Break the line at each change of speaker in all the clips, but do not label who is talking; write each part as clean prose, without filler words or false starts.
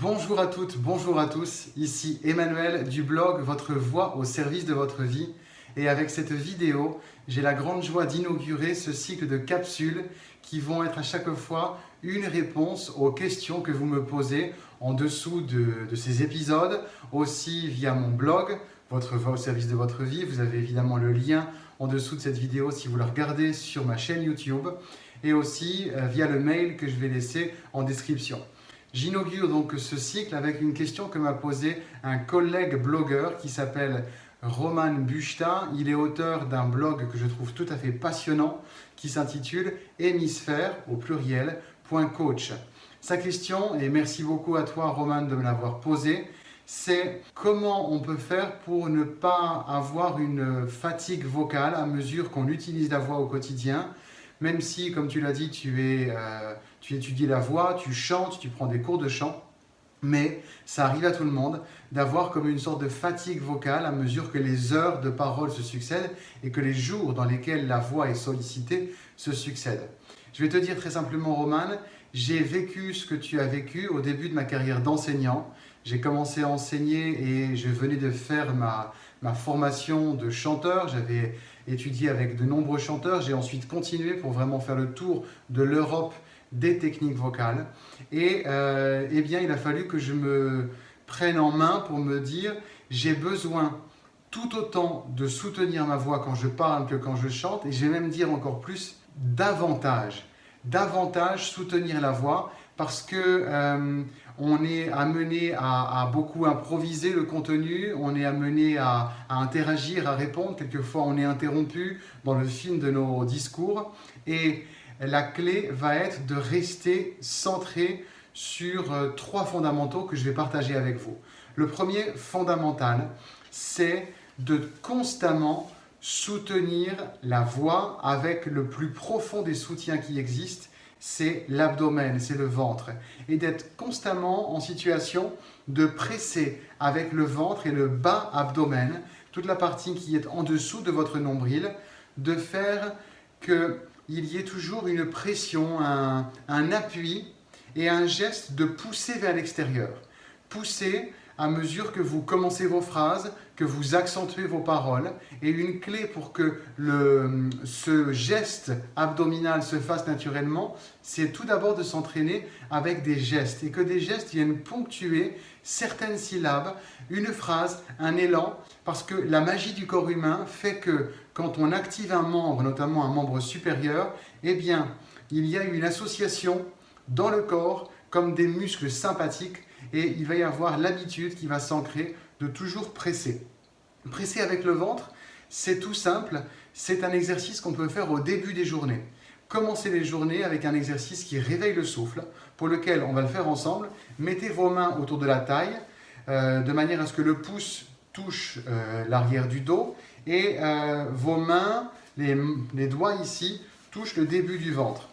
Bonjour à toutes, bonjour à tous, ici Emmanuel du blog Votre Voix au service de votre vie. Et avec cette vidéo, j'ai la grande joie d'inaugurer ce cycle de capsules qui vont être à chaque fois une réponse aux questions que vous me posez en dessous de ces épisodes, aussi via mon blog Votre Voix au service de votre vie. Vous avez évidemment le lien en dessous de cette vidéo si vous la regardez sur ma chaîne YouTube et aussi via le mail que je vais laisser en description. J'inaugure donc ce cycle avec une question que m'a posée un collègue blogueur qui s'appelle Roman Buchta. Il est auteur d'un blog que je trouve tout à fait passionnant qui s'intitule Hémisphère au pluriel .coach. Sa question, et merci beaucoup à toi Roman de me l'avoir posée, c'est comment on peut faire pour ne pas avoir une fatigue vocale à mesure qu'on utilise la voix au quotidien. Même si, comme tu l'as dit, tu étudies la voix, tu chantes, tu prends des cours de chant, mais ça arrive à tout le monde d'avoir comme une sorte de fatigue vocale à mesure que les heures de parole se succèdent et que les jours dans lesquels la voix est sollicitée se succèdent. Je vais te dire très simplement, Roman, j'ai vécu ce que tu as vécu au début de ma carrière d'enseignant. J'ai commencé à enseigner et je venais de faire ma formation de chanteur. J'avais étudié avec de nombreux chanteurs. J'ai ensuite continué pour vraiment faire le tour de l'Europe des techniques vocales. Et eh bien, il a fallu que je me prenne en main pour me dire j'ai besoin tout autant de soutenir ma voix quand je parle que quand je chante. Et je vais même dire encore plus, davantage soutenir la voix parce que on est amené à beaucoup improviser le contenu, on est amené à interagir, à répondre. Quelquefois, on est interrompu dans le film de nos discours. Et la clé va être de rester centré sur trois fondamentaux que je vais partager avec vous. Le premier fondamental, c'est de constamment soutenir la voix avec le plus profond des soutiens qui existent, c'est l'abdomen, c'est le ventre. Et d'être constamment en situation de presser avec le ventre et le bas abdomen, toute la partie qui est en dessous de votre nombril, de faire qu'il y ait toujours une pression, un appui et un geste de pousser vers l'extérieur. Pousser à mesure que vous commencez vos phrases, que vous accentuez vos paroles. Et une clé pour que ce geste abdominal se fasse naturellement, c'est tout d'abord de s'entraîner avec des gestes. Et que des gestes viennent ponctuer certaines syllabes, une phrase, un élan. Parce que la magie du corps humain fait que quand on active un membre, notamment un membre supérieur, eh bien, il y a une association dans le corps comme des muscles sympathiques et il va y avoir l'habitude qui va s'ancrer de toujours presser. Presser avec le ventre, c'est tout simple, c'est un exercice qu'on peut faire au début des journées. Commencez les journées avec un exercice qui réveille le souffle, pour lequel on va le faire ensemble. Mettez vos mains autour de la taille, de manière à ce que le pouce touche l'arrière du dos et vos mains, les doigts ici, touchent le début du ventre.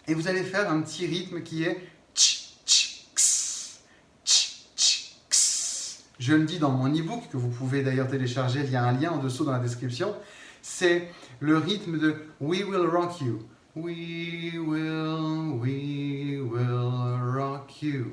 Et vous allez faire un petit rythme qui est tch, tch, ks, tch, tch, ks. Je le dis dans mon e-book, que vous pouvez d'ailleurs télécharger via un lien en dessous dans la description. C'est le rythme de We Will Rock You. We will rock you.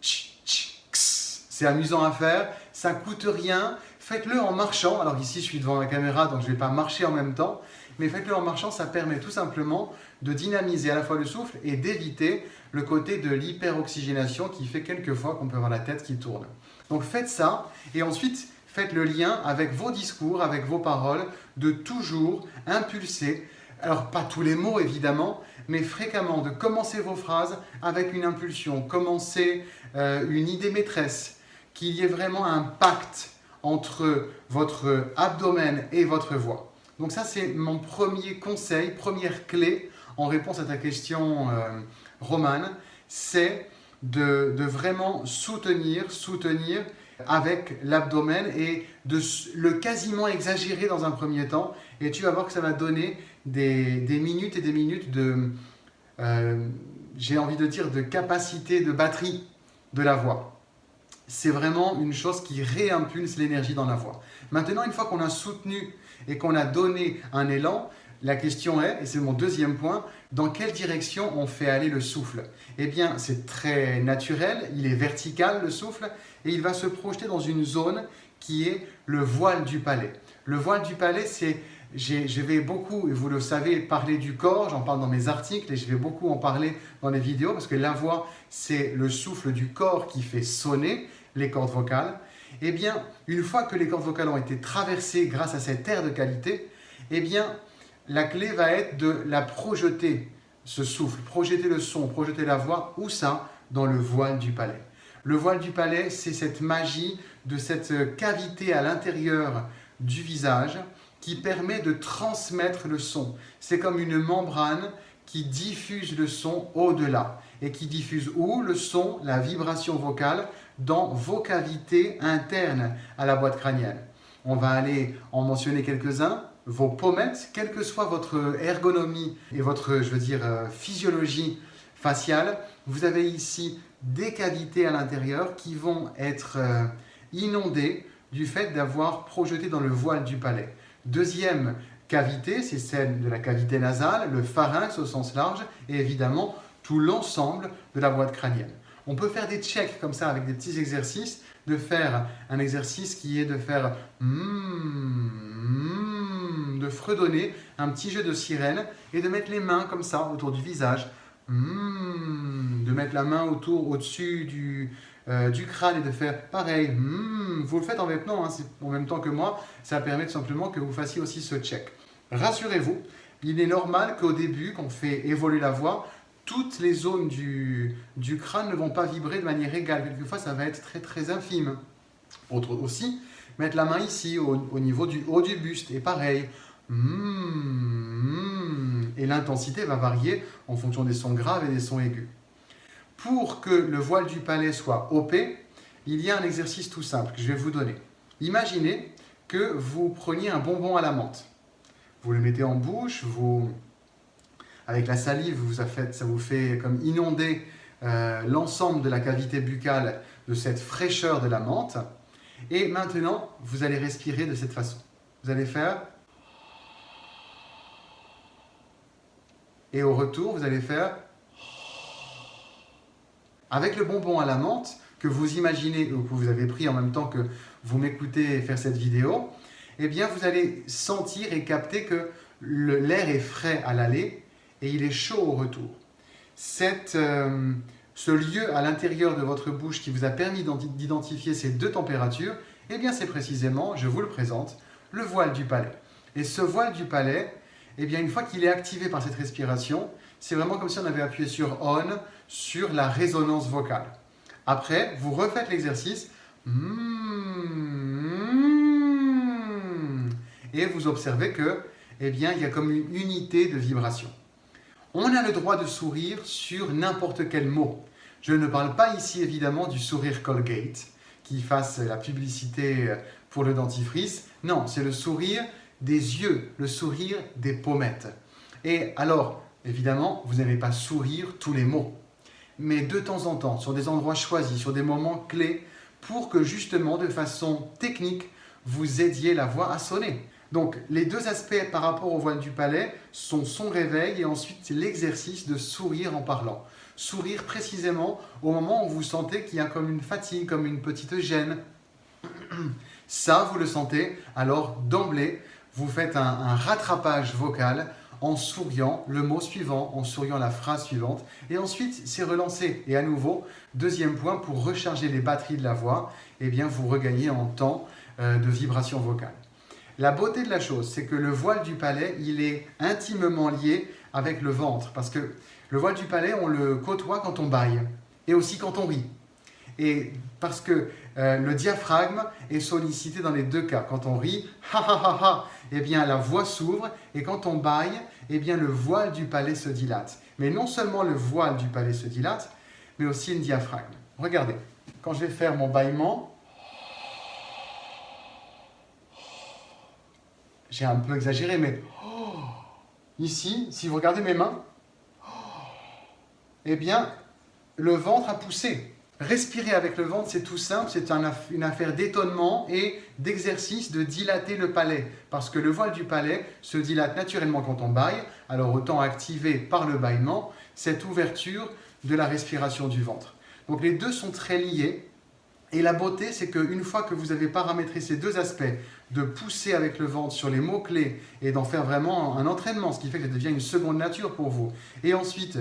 Tch, tch, ks. C'est amusant à faire, ça ne coûte rien. Faites-le en marchant. Alors ici, je suis devant la caméra, donc je ne vais pas marcher en même temps. Mais faites-le en marchant, ça permet tout simplement de dynamiser à la fois le souffle et d'éviter le côté de l'hyperoxygénation qui fait quelquefois qu'on peut avoir la tête qui tourne. Donc faites ça et ensuite faites le lien avec vos discours, avec vos paroles, de toujours impulser, alors pas tous les mots évidemment, mais fréquemment de commencer vos phrases avec une impulsion, commencer une idée maîtresse, qu'il y ait vraiment un pacte entre votre abdomen et votre voix. Donc ça, c'est mon premier conseil, première clé en réponse à ta question, Roman, c'est de vraiment soutenir avec l'abdomen et de le quasiment exagérer dans un premier temps. Et tu vas voir que ça va donner des minutes et des minutes de, j'ai envie de dire, de capacité de batterie de la voix. C'est vraiment une chose qui réimpulse l'énergie dans la voix. Maintenant, une fois qu'on a soutenu et qu'on a donné un élan, la question est, et c'est mon deuxième point, dans quelle direction on fait aller le souffle? Eh bien, c'est très naturel, il est vertical le souffle, et il va se projeter dans une zone qui est le voile du palais. Le voile du palais, c'est, je vais beaucoup, et vous le savez, parler du corps, j'en parle dans mes articles, et je vais beaucoup en parler dans les vidéos, parce que la voix, c'est le souffle du corps qui fait sonner les cordes vocales. Eh bien, une fois que les cordes vocales ont été traversées grâce à cette air de qualité, eh bien, la clé va être de la projeter, ce souffle, projeter le son, projeter la voix, où ça? Dans le voile du palais. Le voile du palais, c'est cette magie de cette cavité à l'intérieur du visage qui permet de transmettre le son. C'est comme une membrane qui diffuse le son au-delà et qui diffuse où? Le son, la vibration vocale, dans vos cavités internes à la boîte crânienne. On va aller en mentionner quelques-uns. Vos pommettes, quelle que soit votre ergonomie et votre, physiologie faciale, vous avez ici des cavités à l'intérieur qui vont être inondées du fait d'avoir projeté dans le voile du palais. Deuxième cavité, c'est celle de la cavité nasale, le pharynx au sens large et évidemment tout l'ensemble de la boîte crânienne. On peut faire des checks comme ça avec des petits exercices, de faire un exercice qui est de faire de fredonner un petit jeu de sirène et de mettre les mains comme ça autour du visage, de mettre la main au-dessus du crâne et de faire pareil. Vous le faites en même temps, hein, en même temps que moi, ça permet tout simplement que vous fassiez aussi ce check. Rassurez-vous, il est normal qu'au début, quand on fait évoluer la voix, toutes les zones du crâne ne vont pas vibrer de manière égale. Quelquefois, ça va être très très infime. Autre aussi, mettre la main ici, au niveau du haut du buste, et pareil. Et l'intensité va varier en fonction des sons graves et des sons aigus. Pour que le voile du palais soit OP, il y a un exercice tout simple que je vais vous donner. Imaginez que vous preniez un bonbon à la menthe. Vous le mettez en bouche, avec la salive, ça vous fait comme inonder l'ensemble de la cavité buccale de cette fraîcheur de la menthe. Et maintenant, vous allez respirer de cette façon. Vous allez faire... Et au retour, vous allez faire... Avec le bonbon à la menthe, que vous imaginez, ou que vous avez pris en même temps que vous m'écoutez faire cette vidéo, eh bien, vous allez sentir et capter que l'air est frais à l'aller et il est chaud au retour. Ce lieu à l'intérieur de votre bouche qui vous a permis d'identifier ces deux températures, eh bien, c'est précisément, je vous le présente, le voile du palais. Et ce voile du palais, eh bien, une fois qu'il est activé par cette respiration, c'est vraiment comme si on avait appuyé sur on, sur la résonance vocale. Après, vous refaites l'exercice et vous observez que, eh bien, il y a comme une unité de vibration. On a le droit de sourire sur n'importe quel mot. Je ne parle pas ici évidemment du sourire Colgate qui fasse la publicité pour le dentifrice. Non, c'est le sourire des yeux, le sourire des pommettes. Et alors, évidemment, vous n'allez pas sourire tous les mots, mais de temps en temps, sur des endroits choisis, sur des moments clés, pour que justement, de façon technique, vous aidiez la voix à sonner. Donc, les deux aspects par rapport au voile du palais sont son réveil et ensuite l'exercice de sourire en parlant. Sourire précisément au moment où vous sentez qu'il y a comme une fatigue, comme une petite gêne. Ça, vous le sentez, alors d'emblée, vous faites un rattrapage vocal en souriant le mot suivant, en souriant la phrase suivante. Et ensuite, c'est relancé. Et à nouveau, deuxième point, pour recharger les batteries de la voix, eh bien, vous regagnez en temps de vibration vocale. La beauté de la chose, c'est que le voile du palais, il est intimement lié avec le ventre. Parce que le voile du palais, on le côtoie quand on bâille et aussi quand on rit. Et parce que le diaphragme est sollicité dans les deux cas. Quand on rit, ha ha ha ha, eh bien la voix s'ouvre et quand on bâille, eh bien le voile du palais se dilate. Mais non seulement le voile du palais se dilate, mais aussi le diaphragme. Regardez, quand je vais faire mon bâillement, j'ai un peu exagéré, mais ici, si vous regardez mes mains, eh bien le ventre a poussé. Respirer avec le ventre, c'est tout simple, c'est une affaire d'étonnement et d'exercice de dilater le palais. Parce que le voile du palais se dilate naturellement quand on bâille, alors autant activer par le bâillement cette ouverture de la respiration du ventre. Donc les deux sont très liés. Et la beauté, c'est qu'une fois que vous avez paramétré ces deux aspects, de pousser avec le ventre sur les mots-clés et d'en faire vraiment un entraînement, ce qui fait que ça devient une seconde nature pour vous, et ensuite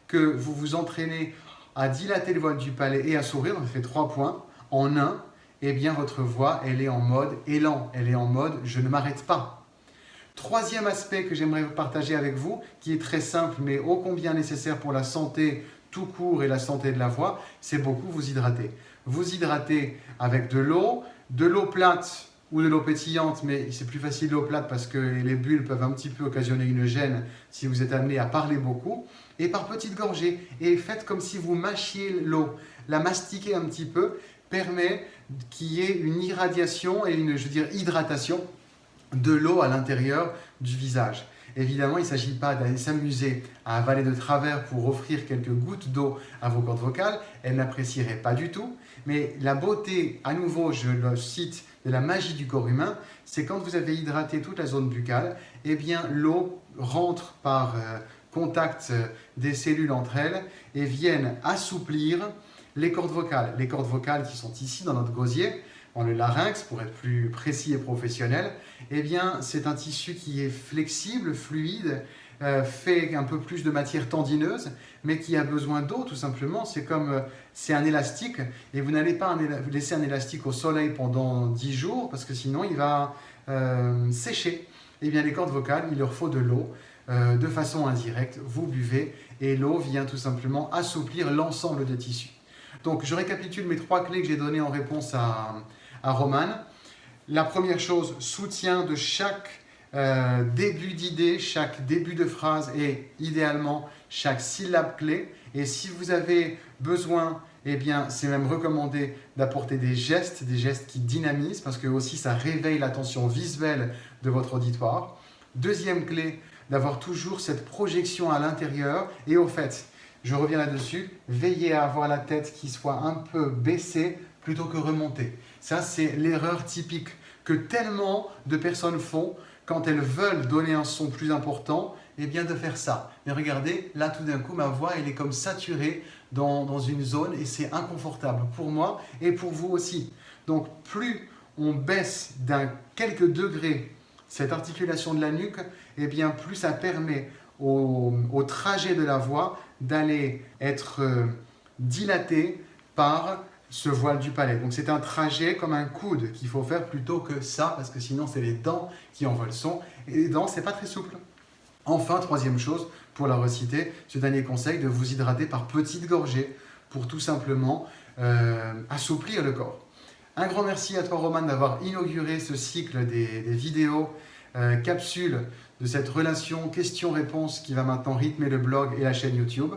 que vous vous entraînez à dilater le voile du palais et à sourire, donc ça fait 3 points, en un, eh bien votre voix, elle est en mode élan, elle est en mode je ne m'arrête pas. Troisième aspect que j'aimerais partager avec vous, qui est très simple mais ô combien nécessaire pour la santé tout court et la santé de la voix, c'est beaucoup vous hydrater. Vous hydrater avec de l'eau plate ou de l'eau pétillante, mais c'est plus facile l'eau plate parce que les bulles peuvent un petit peu occasionner une gêne si vous êtes amené à parler beaucoup, et par petites gorgées, et faites comme si vous mâchiez l'eau. La mastiquer un petit peu permet qu'il y ait une irradiation et une, hydratation de l'eau à l'intérieur du visage. Évidemment, il ne s'agit pas d'aller s'amuser à avaler de travers pour offrir quelques gouttes d'eau à vos cordes vocales, elles n'apprécieraient pas du tout. Mais la beauté, à nouveau, je le cite, de la magie du corps humain, c'est quand vous avez hydraté toute la zone buccale, eh bien l'eau rentre par contact des cellules entre elles et viennent assouplir les cordes vocales. Les cordes vocales qui sont ici dans notre gosier, dans le larynx, pour être plus précis et professionnel, eh bien, c'est un tissu qui est flexible, fluide, fait un peu plus de matière tendineuse, mais qui a besoin d'eau tout simplement. C'est un élastique, et vous n'allez pas laisser un élastique au soleil pendant 10 jours, parce que sinon il va sécher. Eh bien, les cordes vocales, il leur faut de l'eau, de façon indirecte. Vous buvez, et l'eau vient tout simplement assouplir l'ensemble des tissus. Donc, je récapitule mes 3 clés que j'ai données en réponse à Roman. La première chose, soutien de chaque début d'idée, chaque début de phrase et idéalement chaque syllabe clé. Et si vous avez besoin, eh bien, c'est même recommandé d'apporter des gestes qui dynamisent parce que aussi ça réveille l'attention visuelle de votre auditoire. Deuxième clé, d'avoir toujours cette projection à l'intérieur. Et au fait, je reviens là-dessus, veillez à avoir la tête qui soit un peu baissée plutôt que remontée. Ça, c'est l'erreur typique que tellement de personnes font quand elles veulent donner un son plus important, eh bien de faire ça. Mais regardez, là tout d'un coup, ma voix, elle est comme saturée dans une zone et c'est inconfortable pour moi et pour vous aussi. Donc plus on baisse d'un quelques degrés cette articulation de la nuque, eh bien plus ça permet au trajet de la voix d'aller être dilaté par ce voile du palais. Donc c'est un trajet comme un coude qu'il faut faire plutôt que ça, parce que sinon c'est les dents qui envoient le son, et les dents c'est pas très souple. Enfin, troisième chose, pour la reciter, ce dernier conseil de vous hydrater par petites gorgées pour tout simplement assouplir le corps. Un grand merci à toi Roman d'avoir inauguré ce cycle des vidéos capsules de cette relation questions-réponses qui va maintenant rythmer le blog et la chaîne YouTube.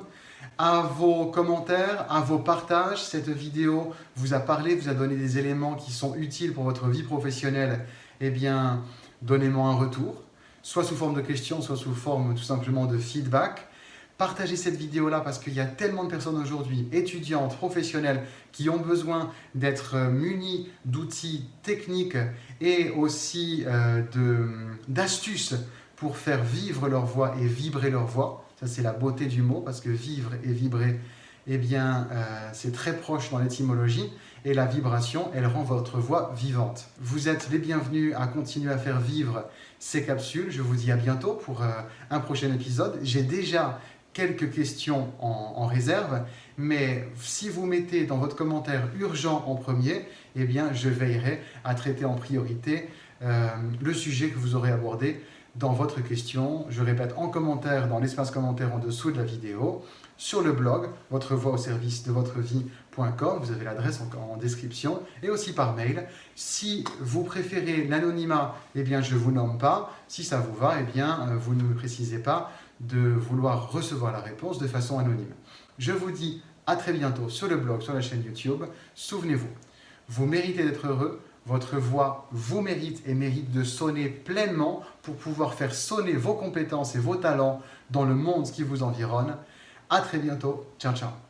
À vos commentaires, à vos partages, cette vidéo vous a parlé, vous a donné des éléments qui sont utiles pour votre vie professionnelle, eh bien, donnez-moi un retour, soit sous forme de questions, soit sous forme tout simplement de feedback. Partagez cette vidéo-là parce qu'il y a tellement de personnes aujourd'hui, étudiantes, professionnelles, qui ont besoin d'être munies d'outils techniques et aussi d'astuces pour faire vivre leur voix et vibrer leur voix. Ça, c'est la beauté du mot, parce que vivre et vibrer, eh bien, c'est très proche dans l'étymologie. Et la vibration, elle rend votre voix vivante. Vous êtes les bienvenus à continuer à faire vivre ces capsules. Je vous dis à bientôt pour un prochain épisode. J'ai déjà quelques questions en réserve, mais si vous mettez dans votre commentaire urgent en premier, eh bien, je veillerai à traiter en priorité le sujet que vous aurez abordé dans votre question. Je répète, en commentaire, dans l'espace commentaire en dessous de la vidéo, sur le blog, votre voix au service de votre vie.com, vous avez l'adresse en description, et aussi par mail. Si vous préférez l'anonymat, eh bien je ne vous nomme pas. Si ça vous va, eh bien vous ne me précisez pas de vouloir recevoir la réponse de façon anonyme. Je vous dis à très bientôt sur le blog, sur la chaîne YouTube. Souvenez-vous, vous méritez d'être heureux. Votre voix vous mérite et mérite de sonner pleinement pour pouvoir faire sonner vos compétences et vos talents dans le monde qui vous environne. À très bientôt. Ciao, ciao.